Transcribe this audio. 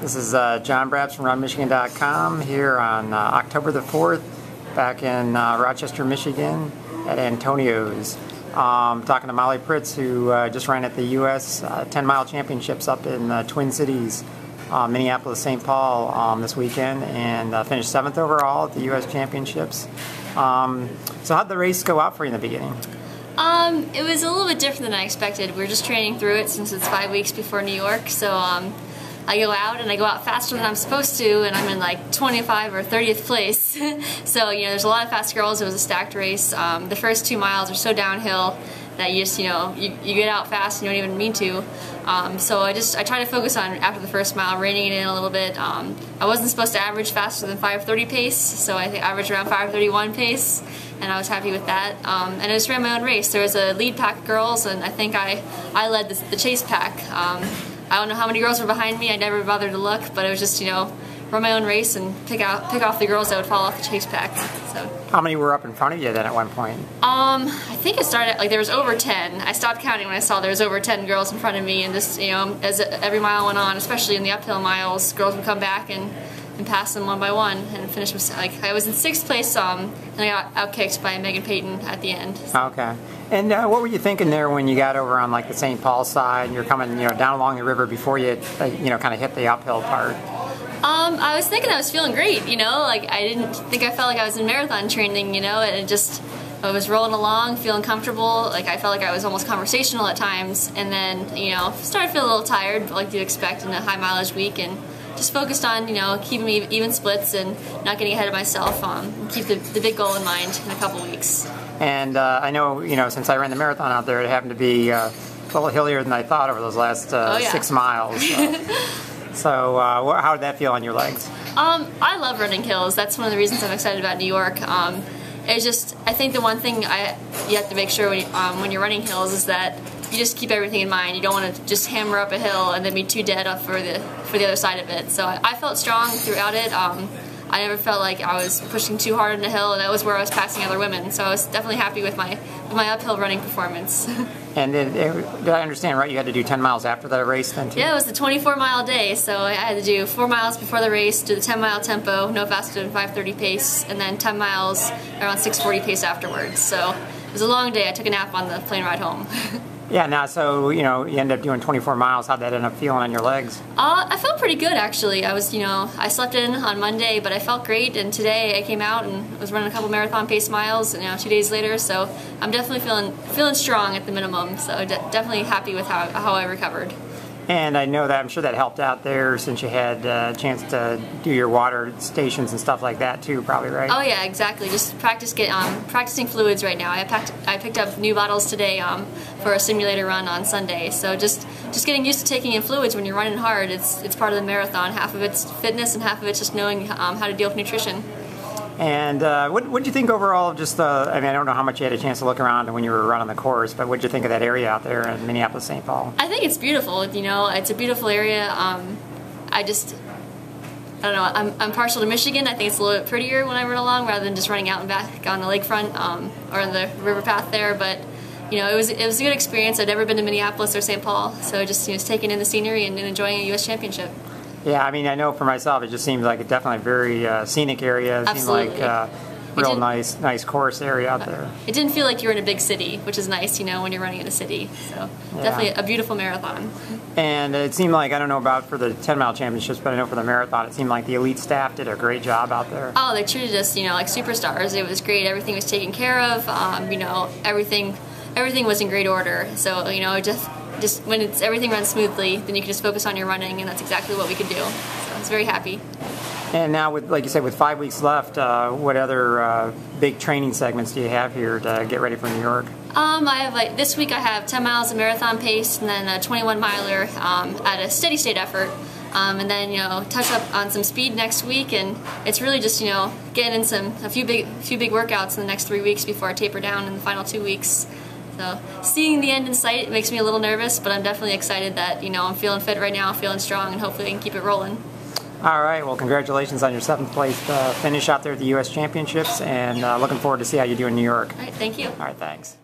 This is John Brabs from RunMichigan.com here on October the 4th back in Rochester, Michigan at Antonio's. Talking to Molly Pritz, who just ran at the U.S. 10-mile championships up in Twin Cities, Minneapolis, St. Paul this weekend, and finished 7th overall at the U.S. championships. So how'd the race go out for you in the beginning? It was a little bit different than I expected. We were just training through it since it's 5 weeks before New York, so I go out and I go out faster than I'm supposed to, and I'm in like 25 or 30th place. So, you know, there's a lot of fast girls. It was a stacked race. The first 2 miles are so downhill that you just, you know, you get out fast and you don't even mean to. So I try to focus on, after the first mile, reining it in a little bit. I wasn't supposed to average faster than 5:30 pace, so I think I averaged around 5:31 pace, and I was happy with that. And I just ran my own race. There was a lead pack of girls, and I think I led the chase pack. I don't know how many girls were behind me. I never bothered to look, but it was just, you know, run my own race and pick off the girls that would fall off the chase pack. So. How many were up in front of you then at one point? I think it started, like, there was over 10. I stopped counting when I saw there was over 10 girls in front of me, and just, you know, as every mile went on, especially in the uphill miles, girls would come back and pass them one by one and finish. Like, I was in 6th place, and I got outkicked by Megan Payton at the end. So. Okay. And what were you thinking there when you got over on like the St. Paul side and you're coming, you know, down along the river before you, you know, kind of hit the uphill part? I was thinking I was feeling great, you know, like I didn't think I felt like I was in marathon training, you know, and it just, I was rolling along, feeling comfortable, like I felt like I was almost conversational at times, and then, you know, started to feel a little tired, like you'd expect in a high mileage week, and just focused on, you know, keeping even splits and not getting ahead of myself, keep the big goal in mind in a couple weeks. And I know, you know, since I ran the marathon out there, it happened to be a little hillier than I thought over those last 6 miles. So how did that feel on your legs? I love running hills. That's one of the reasons I'm excited about New York. It's just, I think the one thing you have to make sure when you're running hills is that you just keep everything in mind. You don't want to just hammer up a hill and then be too dead up for the other side of it. So I felt strong throughout it. I never felt like I was pushing too hard on the hill, and that was where I was passing other women. So I was definitely happy with my uphill running performance. And did I understand right? You had to do 10 miles after that race then too? Yeah, it was a 24-mile day, so I had to do 4 miles before the race, do the 10-mile tempo, no faster than 5:30 pace, and then 10 miles around 6:40 pace afterwards. So it was a long day. I took a nap on the plane ride home. Yeah, now, so, you know, you ended up doing 24 miles. How'd that end up feeling on your legs? I felt pretty good, actually. I was, you know, I slept in on Monday, but I felt great, and today I came out and was running a couple marathon pace miles, you know, 2 days later, so I'm definitely feeling strong at the minimum, so definitely happy with how I recovered. And I know that, I'm sure that helped out there since you had a chance to do your water stations and stuff like that too, probably, right? Oh yeah, exactly. Just practicing fluids right now. I picked up new bottles today for a simulator run on Sunday. So just getting used to taking in fluids when you're running hard. It's part of the marathon. Half of it's fitness and half of it's just knowing how to deal with nutrition. And what did you think overall of just I mean, I don't know how much you had a chance to look around when you were running the course, but what did you think of that area out there in Minneapolis, St. Paul? I think it's beautiful, you know, it's a beautiful area. I don't know, I'm partial to Michigan. I think it's a little bit prettier when I run along rather than just running out and back on the lakefront or on the river path there, but you know, it was a good experience. I'd never been to Minneapolis or St. Paul, so just, you know, taking in the scenery and enjoying a U.S. championship. Yeah, I mean, I know for myself, it just seems like a definitely very scenic area. It Absolutely. seemed like real nice course area out there. It didn't feel like you were in a big city, which is nice, you know, when you're running in a city. So yeah. Definitely a beautiful marathon. And it seemed like, I don't know about for the 10-mile championships, but I know for the marathon, it seemed like the elite staff did a great job out there. Oh, they treated us, you know, like superstars. It was great. Everything was taken care of. You know, everything was in great order. So, you know, just when everything runs smoothly, then you can just focus on your running, and that's exactly what we could do. So I was very happy. And now, with, like you said, with 5 weeks left, what other big training segments do you have here to get ready for New York? I have this week I have 10 miles of marathon pace, and then a 21-miler at a steady state effort. And then, you know, touch up on some speed next week, and it's really just, you know, getting in a few big workouts in the next 3 weeks before I taper down in the final 2 weeks. So seeing the end in sight makes me a little nervous, but I'm definitely excited that, you know, I'm feeling fit right now, feeling strong, and hopefully I can keep it rolling. All right, well, congratulations on your 7th place finish out there at the U.S. Championships, and looking forward to see how you do in New York. All right, thank you. All right, thanks.